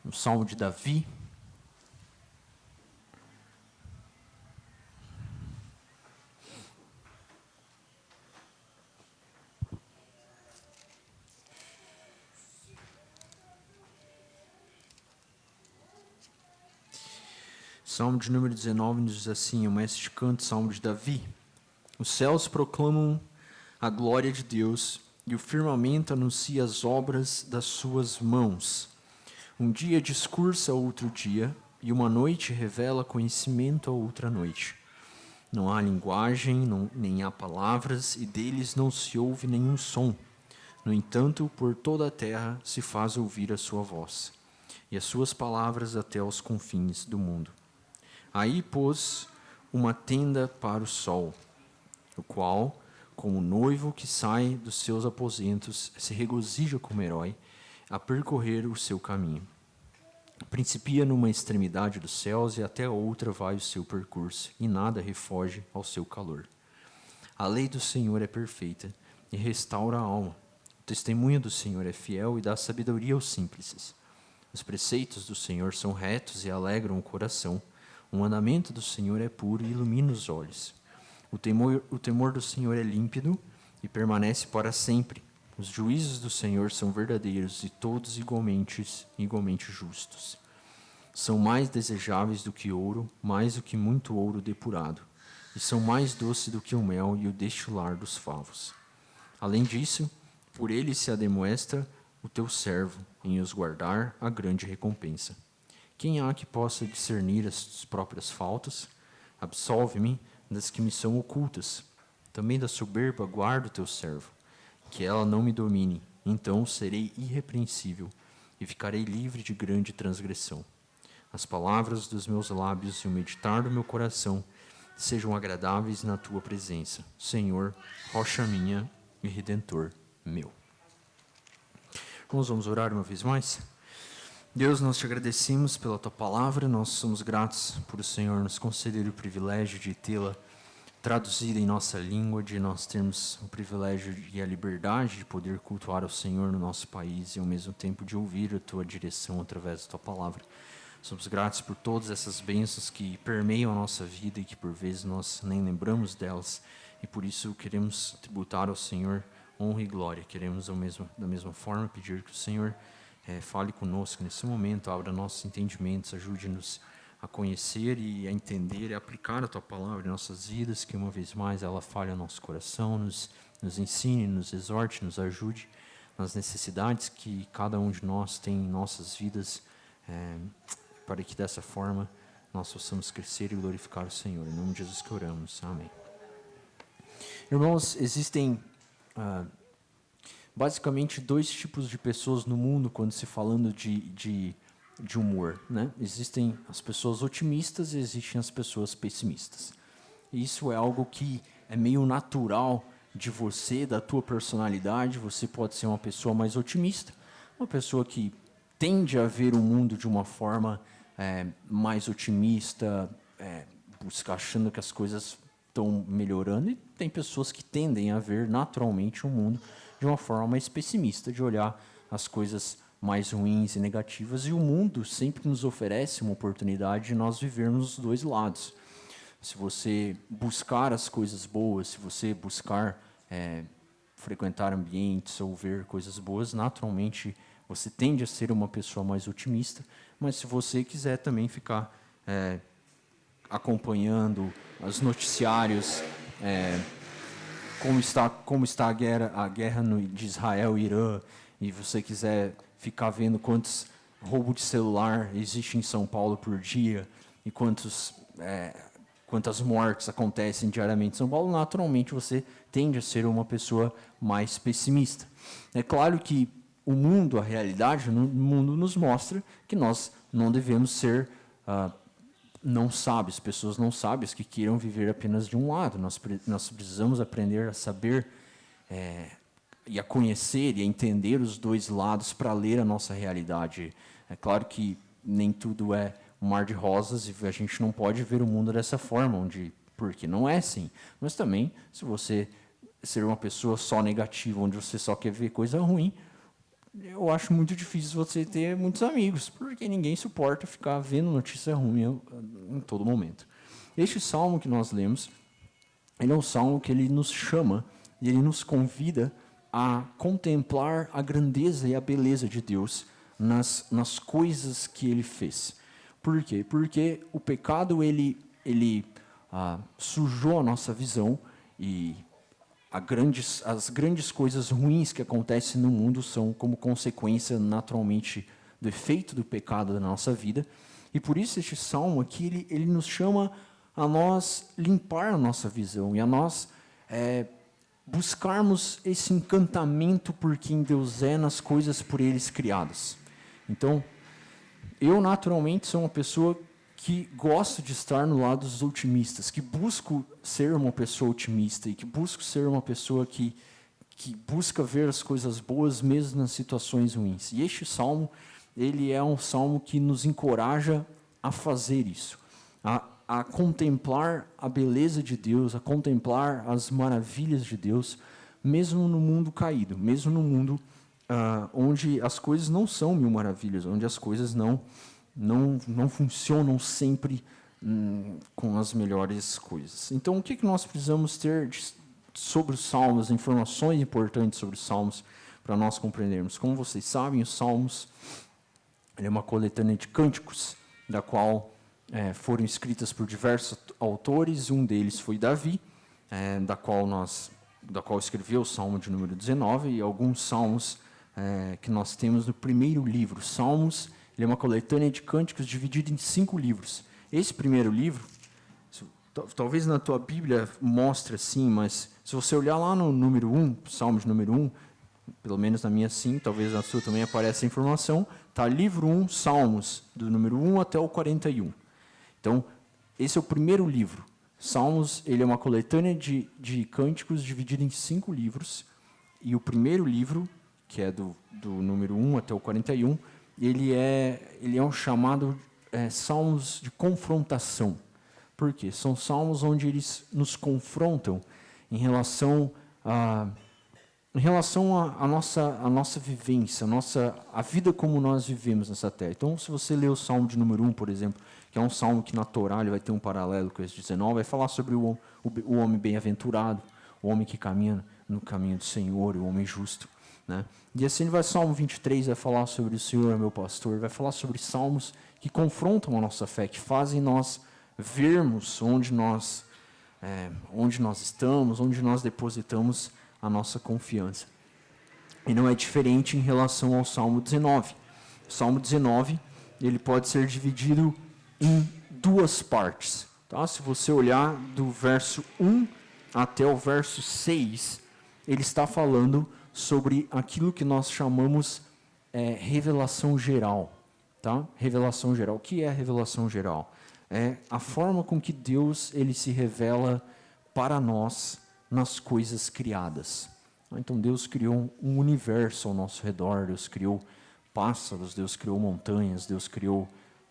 no Salmo de Davi. Salmo de número 19 nos diz assim, o mestre de canto, Salmo de Davi. Os céus proclamam a glória de Deus e o firmamento anuncia as obras das suas mãos. Um dia discursa a outro dia e uma noite revela conhecimento a outra noite. Não há linguagem, nem há palavras e deles não se ouve nenhum som. No entanto, por toda a terra se faz ouvir a sua voz e as suas palavras até aos confins do mundo. Aí pôs uma tenda para o sol, o qual, como noivo que sai dos seus aposentos, se regozija como herói a percorrer o seu caminho. Principia numa extremidade dos céus e até a outra vai o seu percurso, e nada refoge ao seu calor. A lei do Senhor é perfeita e restaura a alma. O testemunho do Senhor é fiel e dá sabedoria aos simples. Os preceitos do Senhor são retos e alegram o coração. O mandamento do Senhor é puro e ilumina os olhos. O temor do Senhor é límpido e permanece para sempre. Os juízos do Senhor são verdadeiros e todos igualmente justos. São mais desejáveis do que ouro, mais do que muito ouro depurado, e são mais doces do que o mel e o destilar dos favos. Além disso, por ele se ademoestra o teu servo em os guardar a grande recompensa. Quem há que possa discernir as próprias faltas? Absolve-me das que me são ocultas. Também da soberba guarda o teu servo, que ela não me domine. Então serei irrepreensível e ficarei livre de grande transgressão. As palavras dos meus lábios e o meditar do meu coração sejam agradáveis na tua presença, Senhor, rocha minha e redentor meu. Vamos orar uma vez mais? Deus, nós te agradecemos pela tua palavra, nós somos gratos por o Senhor nos conceder o privilégio de tê-la traduzida em nossa língua, de nós termos o privilégio e a liberdade de poder cultuar ao Senhor no nosso país e ao mesmo tempo de ouvir a tua direção através da tua palavra. Somos gratos por todas essas bênçãos que permeiam a nossa vida e que por vezes nós nem lembramos delas e por isso queremos tributar ao Senhor honra e glória. Queremos da mesma forma pedir que o Senhor fale conosco nesse momento, abra nossos entendimentos, ajude-nos a conhecer e a entender e a aplicar a Tua Palavra em nossas vidas, que uma vez mais ela fale ao nosso coração, nos ensine, nos exorte, nos ajude nas necessidades que cada um de nós tem em nossas vidas, para que dessa forma nós possamos crescer e glorificar o Senhor. Em nome de Jesus que oramos. Amém. Irmãos, existem basicamente dois tipos de pessoas no mundo quando se falando de humor, né? Existem as pessoas otimistas e existem as pessoas pessimistas. E isso é algo que é meio natural de você, da tua personalidade. Você pode ser uma pessoa mais otimista, uma pessoa que tende a ver o mundo de uma forma mais otimista, achando que as coisas estão melhorando, e tem pessoas que tendem a ver naturalmente o mundo de uma forma mais pessimista, de olhar as coisas mais ruins e negativas, e o mundo sempre nos oferece uma oportunidade de nós vivermos os dois lados. Se você buscar as coisas boas, se você buscar frequentar ambientes ou ver coisas boas, naturalmente você tende a ser uma pessoa mais otimista, mas se você quiser também ficar acompanhando os noticiários, como está a guerra de Israel e Irã, e você quiser ficar vendo quantos roubos de celular existem em São Paulo por dia e quantas mortes acontecem diariamente em São Paulo, naturalmente você tende a ser uma pessoa mais pessimista. É claro que o mundo, a realidade no mundo nos mostra que nós não devemos ser não sábios, pessoas não sábias que queiram viver apenas de um lado. Nós precisamos aprender a saber e a conhecer e a entender os dois lados para ler a nossa realidade. É claro que nem tudo é um mar de rosas e a gente não pode ver o mundo dessa forma, porque não é assim. Mas também, se você ser uma pessoa só negativa, onde você só quer ver coisa ruim, eu acho muito difícil você ter muitos amigos, porque ninguém suporta ficar vendo notícia ruim em todo momento. Este salmo que nós lemos, ele é um salmo que ele nos chama e ele nos convida a contemplar a grandeza e a beleza de Deus nas coisas que ele fez. Por quê? Porque o pecado ele sujou a nossa visão e as grandes coisas ruins que acontecem no mundo são como consequência naturalmente do efeito do pecado na nossa vida. E por isso este salmo aqui, ele nos chama a nós limpar a nossa visão e a nós buscarmos esse encantamento por quem Deus é nas coisas por eles criadas. Então, eu naturalmente sou uma pessoa que gosto de estar no lado dos otimistas, que busco ser uma pessoa otimista e que busco ser uma pessoa que busca ver as coisas boas mesmo nas situações ruins. E este salmo, ele é um salmo que nos encoraja a fazer isso, a contemplar a beleza de Deus, a contemplar as maravilhas de Deus, mesmo no mundo caído, mesmo no mundo onde as coisas não são mil maravilhas, onde as coisas não funcionam sempre com as melhores coisas. Então, o que nós precisamos ter sobre os Salmos, informações importantes sobre os Salmos, para nós compreendermos? Como vocês sabem, os Salmos ele é uma coletânea de cânticos, da qual foram escritas por diversos autores, um deles foi Davi, da qual escreveu o Salmo de número 19, e alguns salmos que nós temos no primeiro livro. Salmos, ele é uma coletânea de cânticos dividida em 5 livros. Esse primeiro livro, talvez na tua Bíblia mostre assim, mas se você olhar lá no número 1, Salmos número 1, pelo menos na minha sim, talvez na sua também apareça a informação, tá livro 1, Salmos, do número 1 até o 41. Então, esse é o primeiro livro. Salmos, ele é uma coletânea de cânticos dividida em 5 livros, e o primeiro livro, que é do número 1 até o 41, ele é um chamado salmos de confrontação. Por quê? São salmos onde eles nos confrontam em relação à nossa vivência, a vida como nós vivemos nessa terra. Então, se você ler o Salmo de número 1, por exemplo, que é um salmo que na Torá ele vai ter um paralelo com esse 19, vai falar sobre o homem bem-aventurado, o homem que caminha no caminho do Senhor, o homem justo. Né? E assim vai Salmo 23, vai falar sobre o Senhor é meu pastor, vai falar sobre salmos que confrontam a nossa fé, que fazem nós vermos onde nós estamos, onde nós depositamos a nossa confiança. E não é diferente em relação ao Salmo 19. O Salmo 19 ele pode ser dividido em 2 partes. Tá? Se você olhar do verso 1 até o verso 6, ele está falando sobre aquilo que nós chamamos revelação geral. Tá? Revelação geral. O que é revelação geral? É a forma com que Deus ele se revela para nós nas coisas criadas. Então Deus criou um universo ao nosso redor, Deus criou pássaros, Deus criou montanhas, Deus criou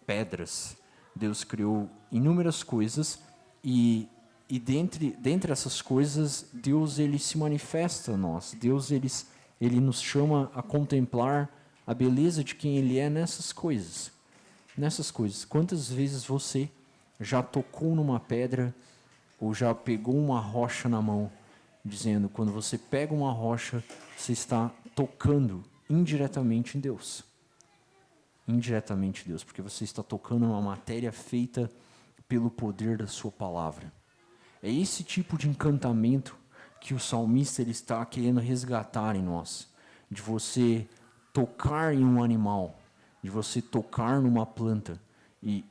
pedras, Deus criou inúmeras coisas e dentre essas coisas, Deus ele se manifesta a nós. Deus ele nos chama a contemplar a beleza de quem Ele é nessas coisas. Nessas coisas. Quantas vezes você já tocou numa pedra ou já pegou uma rocha na mão, dizendo, quando você pega uma rocha, você está tocando indiretamente em Deus. Indiretamente em Deus, porque você está tocando uma matéria feita pelo poder da sua palavra. É esse tipo de encantamento que o salmista ele está querendo resgatar em nós. De você tocar em um animal, de você tocar numa planta e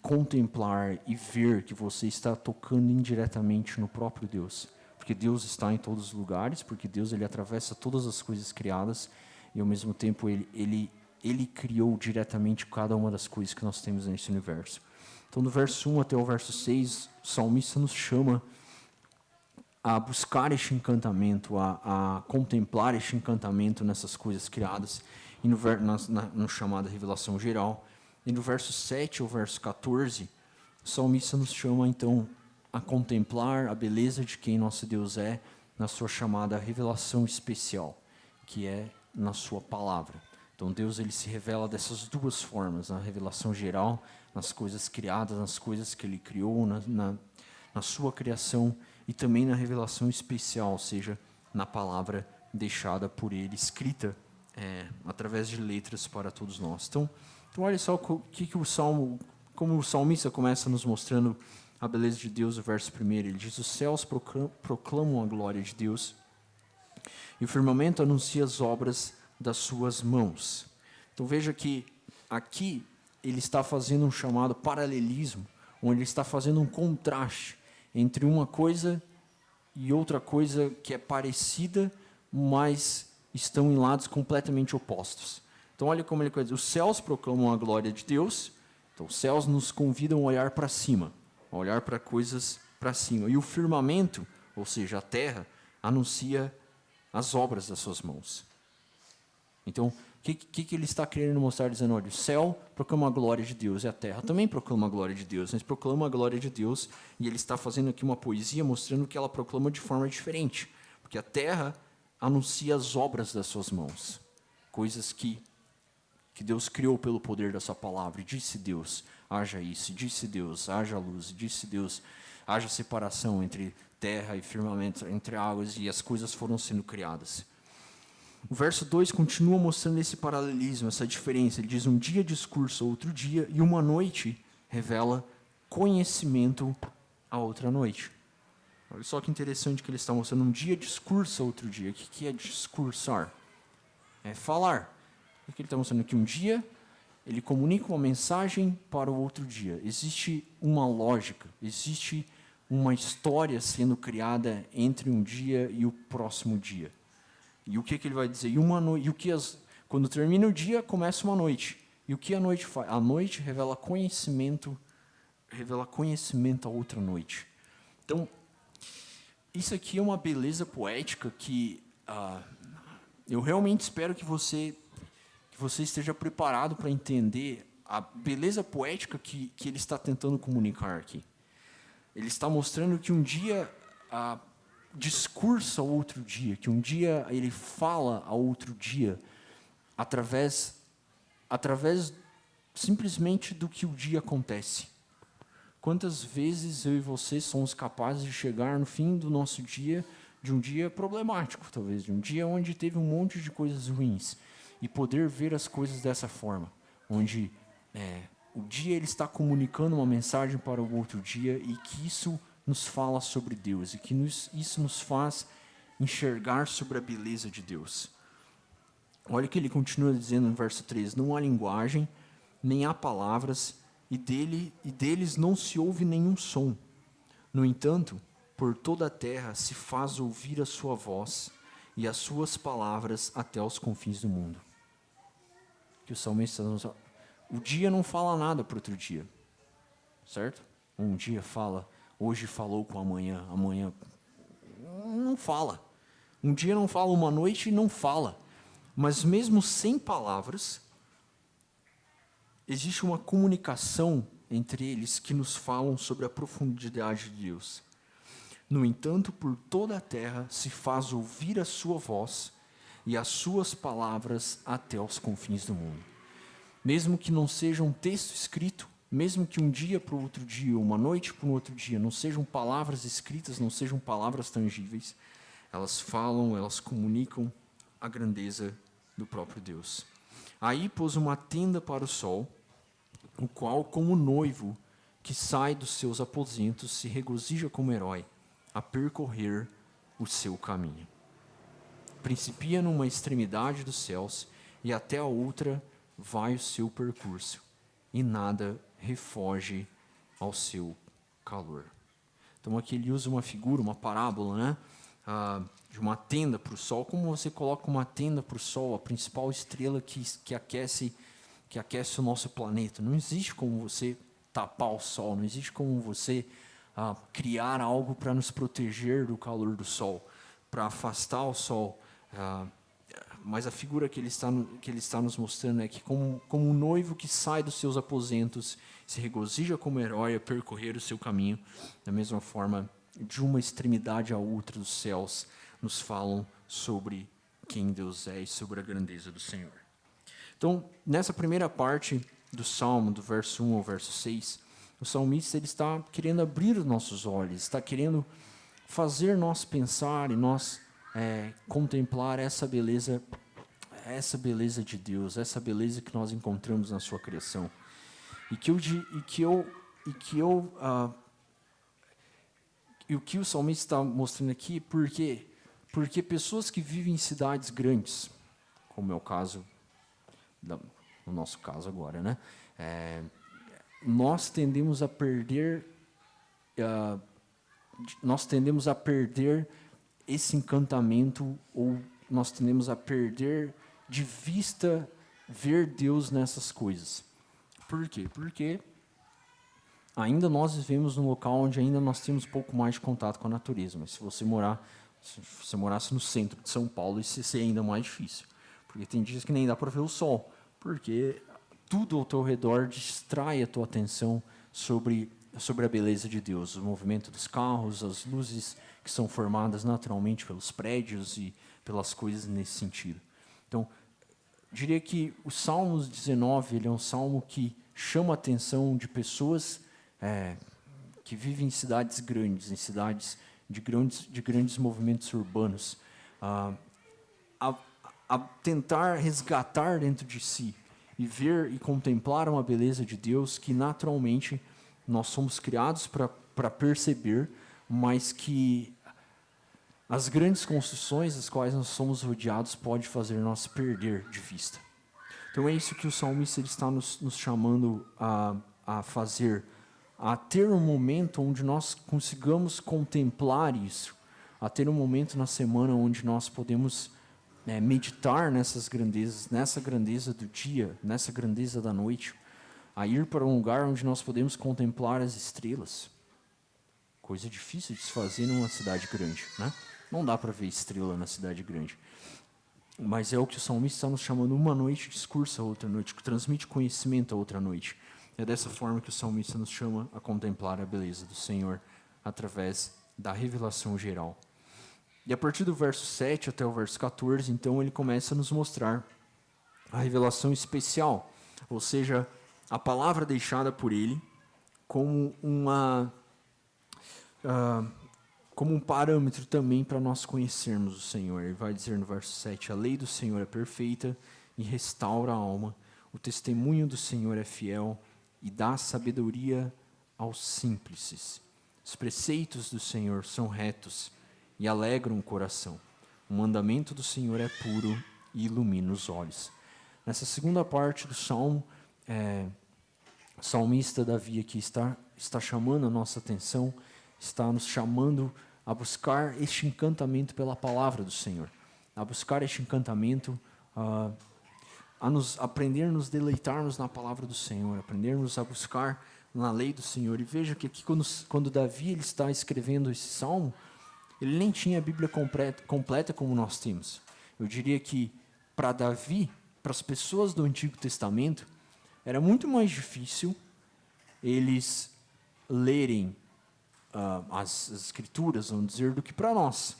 contemplar e ver que você está tocando indiretamente no próprio Deus. Porque Deus está em todos os lugares, porque Deus ele atravessa todas as coisas criadas e ao mesmo tempo ele criou diretamente cada uma das coisas que nós temos nesse universo. Então, do verso 1 até o verso 6, o salmista nos chama a buscar este encantamento, a contemplar este encantamento nessas coisas criadas, e no chamada revelação geral. E no verso 7 ao verso 14, o salmista nos chama, então, a contemplar a beleza de quem nosso Deus é, na sua chamada revelação especial, que é na sua palavra. Então Deus ele se revela dessas duas formas, na revelação geral, nas coisas criadas, nas coisas que ele criou, na sua criação, e também na revelação especial, ou seja, na palavra deixada por ele, escrita através de letras para todos nós. Então olha só que o Salmo, como o salmista começa nos mostrando a beleza de Deus, o verso 1, ele diz: os céus proclamam a glória de Deus, e o firmamento anuncia as obras das suas mãos. Então veja que aqui ele está fazendo um chamado paralelismo, onde ele está fazendo um contraste entre uma coisa e outra coisa que é parecida, mas estão em lados completamente opostos. Então olha como ele diz: os céus proclamam a glória de Deus. Então os céus nos convidam a olhar para cima, a olhar para coisas para cima. E o firmamento, ou seja, a terra, anuncia as obras das suas mãos. Então, o que ele está querendo mostrar, dizendo: olha, o céu proclama a glória de Deus, e a terra também proclama a glória de Deus, mas proclama a glória de Deus, e ele está fazendo aqui uma poesia mostrando que ela proclama de forma diferente, porque a terra anuncia as obras das suas mãos, coisas que Deus criou pelo poder da sua palavra, e disse Deus, haja isso, e disse Deus, haja luz, e disse Deus, haja separação entre terra e firmamento, entre águas, e as coisas foram sendo criadas. O verso 2 continua mostrando esse paralelismo, essa diferença. Ele diz: um dia discursa outro dia, e uma noite revela conhecimento a outra noite. Olha só que interessante que ele está mostrando: um dia discursa outro dia. O que é discursar? É falar. O que ele está mostrando aqui? Um dia ele comunica uma mensagem para o outro dia. Existe uma lógica, existe uma história sendo criada entre um dia e o próximo dia. E o que ele vai dizer? Quando termina o dia, começa uma noite. E o que a noite faz? A noite revela conhecimento a outra noite. Então, isso aqui é uma beleza poética que eu realmente espero que você esteja preparado para entender a beleza poética que ele está tentando comunicar aqui. Ele está mostrando que um dia discursa outro dia, que um dia ele fala a outro dia, através simplesmente do que o dia acontece. Quantas vezes eu e você somos capazes de chegar no fim do nosso dia, de um dia problemático, talvez, de um dia onde teve um monte de coisas ruins, e poder ver as coisas dessa forma, onde o dia ele está comunicando uma mensagem para o outro dia, e que isso nos fala sobre Deus, e que isso nos faz enxergar sobre a beleza de Deus. Olha o que ele continua dizendo no verso 3: não há linguagem, nem há palavras, e deles não se ouve nenhum som. No entanto, por toda a terra se faz ouvir a sua voz, e as suas palavras até os confins do mundo. Que o salmista o dia não fala nada para outro dia, certo? Um dia fala, hoje falou com amanhã, amanhã não fala. Um dia não fala, uma noite não fala. Mas mesmo sem palavras, existe uma comunicação entre eles que nos falam sobre a profundidade de Deus. No entanto, por toda a terra se faz ouvir a sua voz e as suas palavras até os confins do mundo. Mesmo que não seja um texto escrito, mesmo que um dia para o outro dia, uma noite para o outro dia, não sejam palavras escritas, não sejam palavras tangíveis, elas falam, elas comunicam a grandeza do próprio Deus. Aí pôs uma tenda para o sol, o qual, como noivo que sai dos seus aposentos, se regozija como herói a percorrer o seu caminho. Principia numa extremidade dos céus e até a outra vai o seu percurso, e nada refoge ao seu calor. Então aqui ele usa uma figura, uma parábola, né? De uma tenda para o sol. Como você coloca uma tenda para o sol, a principal estrela que aquece o nosso planeta? Não existe como você tapar o sol, não existe como você criar algo para nos proteger do calor do sol, para afastar o sol. Mas a figura que ele está nos mostrando é que como um noivo que sai dos seus aposentos, se regozija como herói a percorrer o seu caminho, da mesma forma, de uma extremidade à outra dos céus, nos falam sobre quem Deus é e sobre a grandeza do Senhor. Então, nessa primeira parte do Salmo, do verso 1 ao verso 6, o salmista ele está querendo abrir os nossos olhos, está querendo fazer nós pensar e nós contemplar essa beleza de Deus, essa beleza que nós encontramos na sua criação. E o que o salmista está mostrando aqui, porque pessoas que vivem em cidades grandes, como é o caso, no nosso caso agora, né? Nós tendemos a perder esse encantamento, ou nós tendemos a perder de vista ver Deus nessas coisas. Por quê? Porque ainda nós vivemos num local onde ainda nós temos um pouco mais de contato com a natureza, mas se você morasse no centro de São Paulo, isso seria ainda mais difícil, porque tem dias que nem dá para ver o sol, porque tudo ao teu redor distrai a tua atenção sobre a beleza de Deus, o movimento dos carros, as luzes que são formadas naturalmente pelos prédios e pelas coisas nesse sentido. Então, diria que o Salmo 19 ele é um salmo que chama a atenção de pessoas que vivem em cidades grandes, em cidades de grandes movimentos urbanos, a tentar resgatar dentro de si e ver e contemplar uma beleza de Deus que naturalmente nós somos criados para perceber, mas que as grandes construções das quais nós somos rodeados pode fazer nós perder de vista. Então é isso que o salmista ele está nos chamando a fazer, a ter um momento onde nós consigamos contemplar isso, a ter um momento na semana onde nós podemos meditar nessas grandezas, nessa grandeza do dia, nessa grandeza da noite, a ir para um lugar onde nós podemos contemplar as estrelas. Coisa difícil de se fazer numa cidade grande, né? Não dá para ver estrela na cidade grande. Mas é o que o salmista está nos chamando: uma noite discursa a outra noite, que transmite conhecimento a outra noite. É dessa forma que o salmista nos chama a contemplar a beleza do Senhor através da revelação geral. E a partir do verso 7 até o verso 14, então, ele começa a nos mostrar a revelação especial, ou seja, a palavra deixada por ele como um parâmetro também para nós conhecermos o Senhor. Ele vai dizer no verso 7, a lei do Senhor é perfeita e restaura a alma, o testemunho do Senhor é fiel e dá sabedoria aos simples. Os preceitos do Senhor são retos e alegram o coração. O mandamento do Senhor é puro e ilumina os olhos. Nessa segunda parte do Salmo, o salmista Davi aqui está chamando a nossa atenção, está nos chamando a buscar este encantamento pela palavra do Senhor, a buscar este encantamento, aprender a nos deleitarmos na palavra do Senhor, aprendermos a buscar na lei do Senhor. E veja que aqui quando Davi ele está escrevendo esse salmo, ele nem tinha a Bíblia completa como nós temos. Eu diria que para Davi, para as pessoas do Antigo Testamento, era muito mais difícil eles lerem as Escrituras, vamos dizer, do que para nós.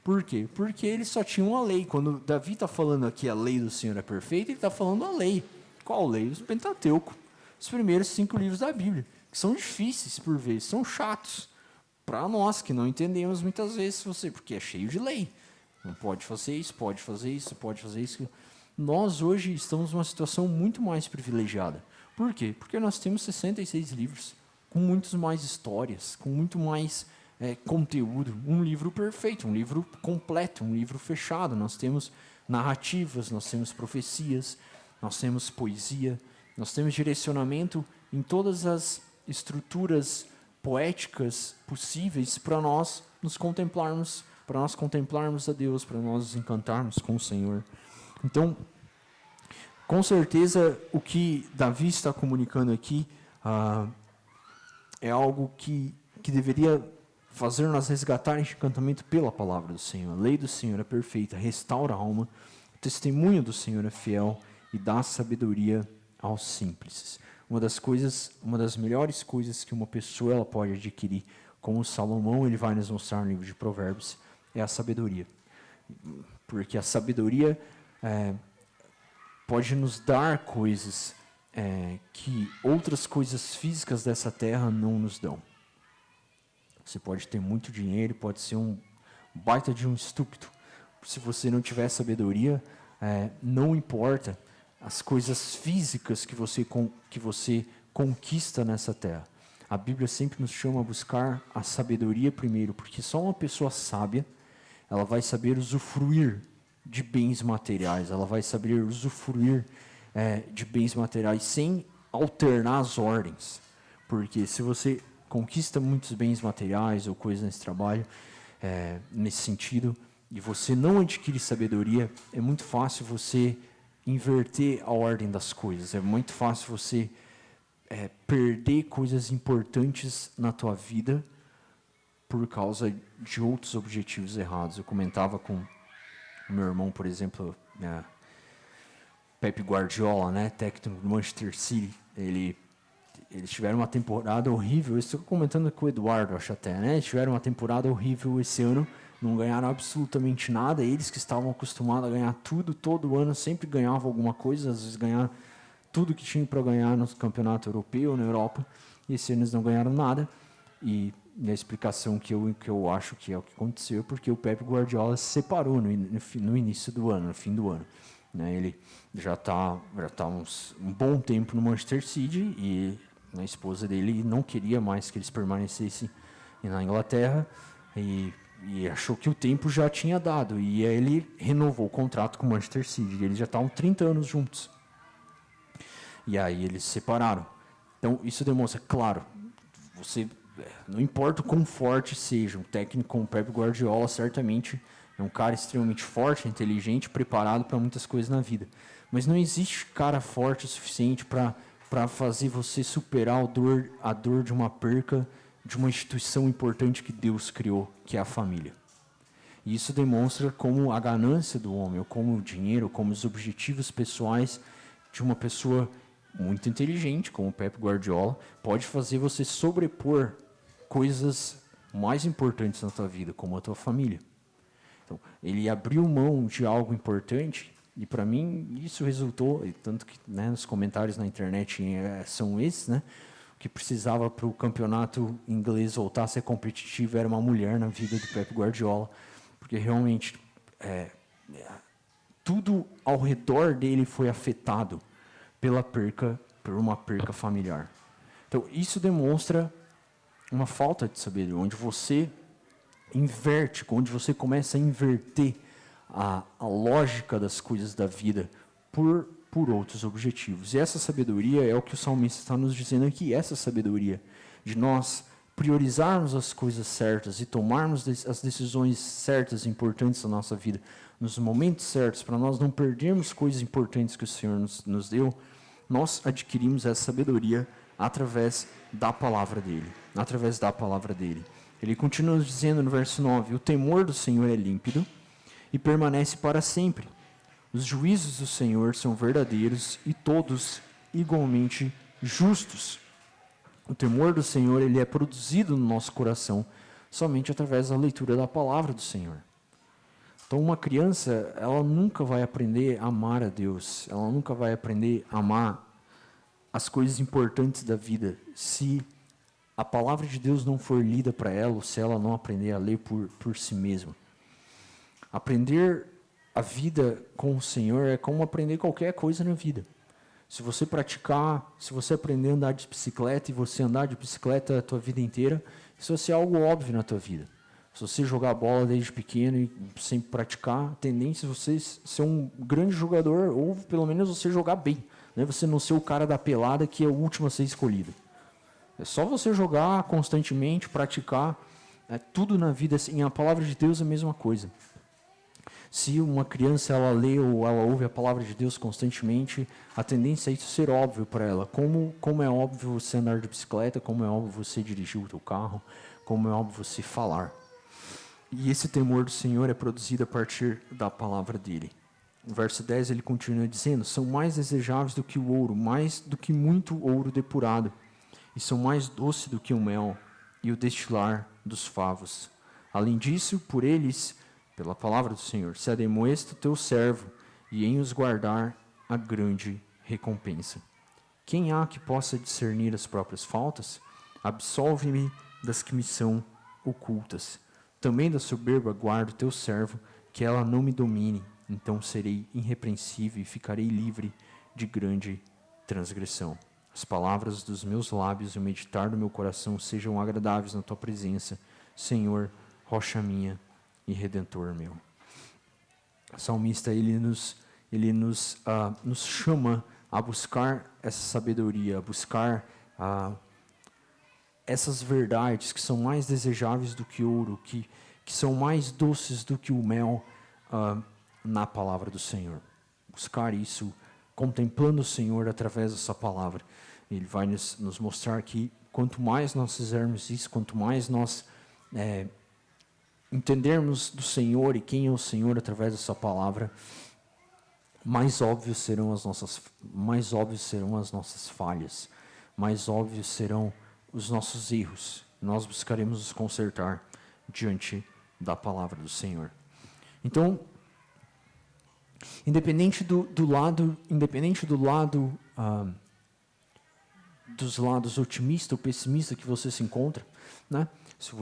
Por quê? Porque eles só tinham uma lei. Quando Davi está falando aqui a lei do Senhor é perfeita, ele está falando a lei. Qual lei? O Pentateuco. Os primeiros 5 livros da Bíblia, que são difíceis por vezes, são chatos. Para nós, que não entendemos muitas vezes, porque é cheio de lei. Não pode fazer isso, pode fazer isso, pode fazer isso. Nós hoje estamos numa situação muito mais privilegiada. Por quê? Porque nós temos 66 livros, com muitas mais histórias, com muito mais conteúdo. Um livro perfeito, um livro completo, um livro fechado. Nós temos narrativas, nós temos profecias, nós temos poesia, nós temos direcionamento em todas as estruturas poéticas possíveis para nós nos contemplarmos, para nós contemplarmos a Deus, para nós nos encantarmos com o Senhor. Então, com certeza, o que Davi está comunicando aqui é algo que deveria fazer nós resgatar este encantamento pela palavra do Senhor. A lei do Senhor é perfeita, restaura a alma, o testemunho do Senhor é fiel e dá sabedoria aos simples. Uma das melhores coisas que uma pessoa ela pode adquirir, como Salomão ele vai nos mostrar no livro de Provérbios, é a sabedoria. porque a sabedoria pode nos dar coisas que outras coisas físicas dessa terra não nos dão. Você pode ter muito dinheiro, pode ser um baita de um estúpido. Se você não tiver sabedoria, não importa as coisas físicas que você conquista nessa terra. A Bíblia sempre nos chama a buscar a sabedoria primeiro, porque só uma pessoa sábia, ela vai saber usufruir de bens materiais, ela vai saber usufruir de bens materiais sem alternar as ordens. Porque se você conquista muitos bens materiais ou coisas nesse trabalho, nesse sentido, e você não adquire sabedoria, é muito fácil você inverter a ordem das coisas, é muito fácil você perder coisas importantes na tua vida por causa de outros objetivos errados. Eu comentava com o meu irmão, por exemplo, Pep Guardiola, né, técnico do Manchester City. Eles tiveram uma temporada horrível. Estou comentando com o Eduardo, acho até, né? Eles tiveram uma temporada horrível esse ano, não ganharam absolutamente nada. Eles que estavam acostumados a ganhar tudo, todo ano, sempre ganhavam alguma coisa, às vezes ganharam tudo que tinha para ganhar no campeonato europeu, na Europa, e esse ano eles não ganharam nada. E a explicação que eu acho que é o que aconteceu é porque o Pep Guardiola se separou no início do ano, no fim do ano. Né? Ele já está um bom tempo no Manchester City e a esposa dele não queria mais que eles permanecessem na Inglaterra e achou que o tempo já tinha dado. E aí ele renovou o contrato com o Manchester City. Eles já estavam 30 anos juntos. E aí eles se separaram. Então, isso demonstra, claro, não importa o quão forte seja, um técnico como o Pep Guardiola certamente é um cara extremamente forte, inteligente, preparado para muitas coisas na vida. Mas não existe cara forte o suficiente para fazer você superar a dor de uma perca de uma instituição importante que Deus criou, que é a família. E isso demonstra como a ganância do homem, ou como o dinheiro, como os objetivos pessoais de uma pessoa muito inteligente, como o Pep Guardiola, pode fazer você sobrepor coisas mais importantes na tua vida, como a tua família. Então, ele abriu mão de algo importante, e para mim isso resultou, tanto que nos comentários na internet são esses, né? O que precisava para o campeonato inglês voltar a ser competitivo era uma mulher na vida do Pep Guardiola, porque realmente tudo ao redor dele foi afetado por uma perca familiar. Então, isso demonstra uma falta de sabedoria, onde você inverte, onde você começa a inverter a lógica das coisas da vida por outros objetivos. E essa sabedoria é o que o salmista está nos dizendo aqui, essa sabedoria de nós priorizarmos as coisas certas e tomarmos as decisões certas e importantes da nossa vida nos momentos certos, para nós não perdermos coisas importantes que o Senhor nos deu. Nós adquirimos essa sabedoria através da palavra dele. Através da palavra dele. Ele continua dizendo no verso 9: o temor do Senhor é límpido e permanece para sempre. Os juízos do Senhor são verdadeiros e todos igualmente justos. O temor do Senhor, ele é produzido no nosso coração somente através da leitura da palavra do Senhor. Então, uma criança, ela nunca vai aprender a amar a Deus, ela nunca vai aprender a amar as coisas importantes da vida se a palavra de Deus não for lida para ela, ou se ela não aprender a ler por si mesma. Aprender a vida com o Senhor é como aprender qualquer coisa na vida. Se você aprender a andar de bicicleta e você andar de bicicleta a tua vida inteira, isso vai ser algo óbvio na tua vida. Se você jogar bola desde pequeno e sempre praticar, a tendência é você ser um grande jogador, ou pelo menos você jogar bem. Né? Você não ser o cara da pelada que é o último a ser escolhido. É só você jogar constantemente, praticar. Tudo na vida, assim, a palavra de Deus é a mesma coisa. Se uma criança ela lê ou ela ouve a palavra de Deus constantemente, a tendência é isso ser óbvio para ela. Como é óbvio você andar de bicicleta, como é óbvio você dirigir o teu carro, como é óbvio você falar. E esse temor do Senhor é produzido a partir da palavra dele. No verso 10 ele continua dizendo: são mais desejáveis do que o ouro, mais do que muito ouro depurado, e são mais doces do que o mel e o destilar dos favos. Além disso, por eles pela palavra do Senhor. Se ademoesta o teu servo, e em os guardar a grande recompensa. Quem há que possa discernir as próprias faltas? Absolve-me das que me são ocultas. Também da soberba guardo teu servo, que ela não me domine. Então serei irrepreensível e ficarei livre de grande transgressão. As palavras dos meus lábios e o meditar do meu coração sejam agradáveis na tua presença, Senhor, rocha minha e redentor meu. O salmista nos chama a buscar essa sabedoria, a buscar essas verdades que são mais desejáveis do que ouro, que são mais doces do que o mel na palavra do Senhor. Buscar isso, contemplando o Senhor através dessa palavra. Ele vai nos mostrar que quanto mais nós fizermos isso, quanto mais nós entendermos do Senhor e quem é o Senhor através dessa palavra, mais óbvios serão as nossas falhas, mais óbvios serão os nossos erros. Nós buscaremos nos consertar diante da palavra do Senhor. Então, independente dos lados otimista ou pessimista que você se encontra, né? Se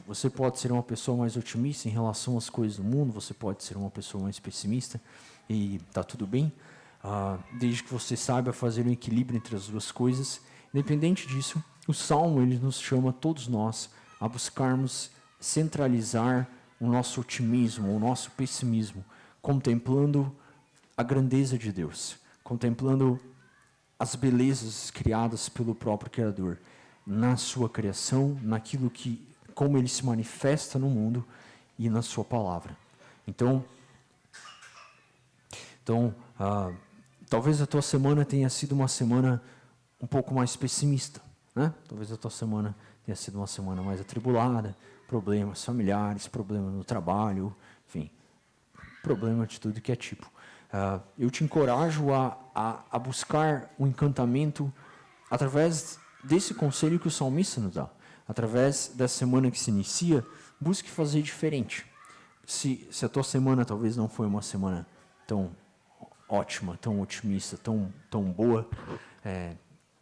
você pode ser uma pessoa mais otimista em relação às coisas do mundo, você pode ser uma pessoa mais pessimista, e está tudo bem, desde que você saiba fazer um equilíbrio entre as duas coisas. Independente disso, o Salmo ele nos chama, todos nós, a buscarmos centralizar o nosso otimismo, o nosso pessimismo, contemplando a grandeza de Deus, contemplando as belezas criadas pelo próprio Criador, na sua criação, naquilo como ele se manifesta no mundo e na sua palavra. Então, talvez a tua semana tenha sido uma semana um pouco mais pessimista, né? Talvez a tua semana tenha sido uma semana mais atribulada, problemas familiares, problemas no trabalho, enfim, problema de tudo que é tipo. Eu te encorajo a buscar um encantamento através desse conselho que o salmista nos dá. Através da semana que se inicia, busque fazer diferente. Se a tua semana talvez não foi uma semana tão ótima, tão otimista, tão boa,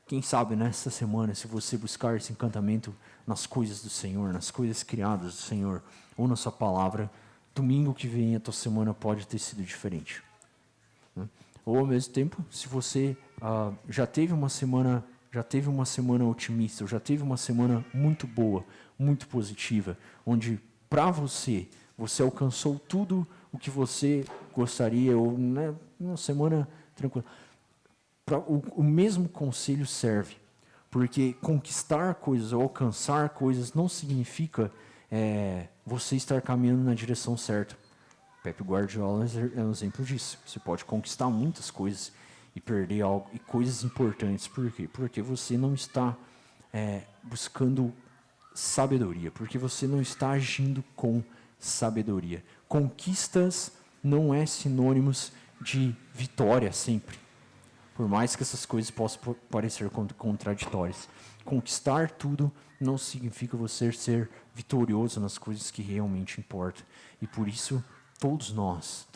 quem sabe nessa semana, se você buscar esse encantamento nas coisas do Senhor, nas coisas criadas do Senhor, ou na sua palavra, domingo que vem a tua semana pode ter sido diferente. Ou ao mesmo tempo, se você já teve uma semana otimista, ou já teve uma semana muito boa, muito positiva, onde para você alcançou tudo o que você gostaria, ou né, uma semana tranquila, o mesmo conselho serve, porque conquistar coisas ou alcançar coisas não significa você estar caminhando na direção certa. Pep Guardiola é um exemplo disso. Você pode conquistar muitas coisas e perder algo, e coisas importantes. Por quê? Porque você não está buscando sabedoria, porque você não está agindo com sabedoria. Conquistas não é sinônimos de vitória sempre, por mais que essas coisas possam parecer contraditórias. Conquistar tudo não significa você ser vitorioso nas coisas que realmente importam. E por isso, todos nós,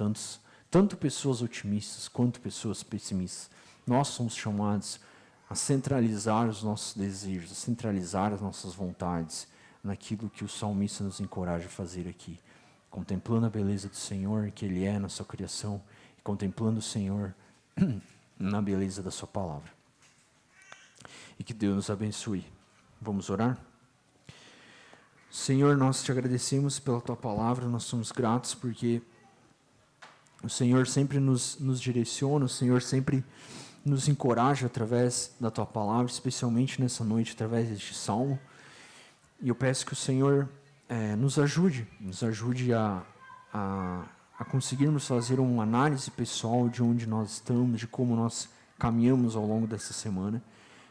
tanto pessoas otimistas quanto pessoas pessimistas, nós somos chamados a centralizar os nossos desejos, a centralizar as nossas vontades naquilo que o salmista nos encoraja a fazer aqui, contemplando a beleza do Senhor, que Ele é na sua criação, e contemplando o Senhor na beleza da sua palavra. E que Deus nos abençoe. Vamos orar? Senhor, nós te agradecemos pela tua palavra, nós somos gratos porque o Senhor sempre nos direciona, o Senhor sempre nos encoraja através da tua palavra, especialmente nessa noite, através deste salmo. E eu peço que o Senhor nos ajude a conseguirmos fazer uma análise pessoal de onde nós estamos, de como nós caminhamos ao longo dessa semana,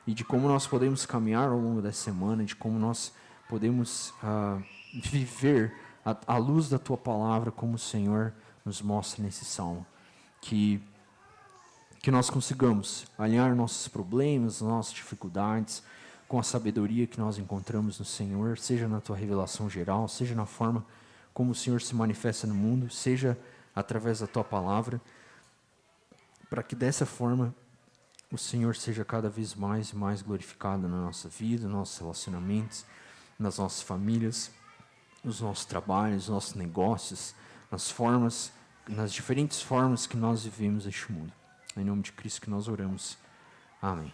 e de como nós podemos caminhar ao longo dessa semana, de como nós podemos viver à luz da tua palavra, como o Senhor nos mostra nesse salmo. Que nós consigamos alinhar nossos problemas, nossas dificuldades, com a sabedoria que nós encontramos no Senhor, seja na tua revelação geral, seja na forma como o Senhor se manifesta no mundo, seja através da Tua palavra, para que dessa forma o Senhor seja cada vez mais e mais glorificado na nossa vida, nos nossos relacionamentos, nas nossas famílias, nos nossos trabalhos, nos nossos negócios, nas diferentes formas que nós vivemos este mundo. Em nome de Cristo que nós oramos. Amém.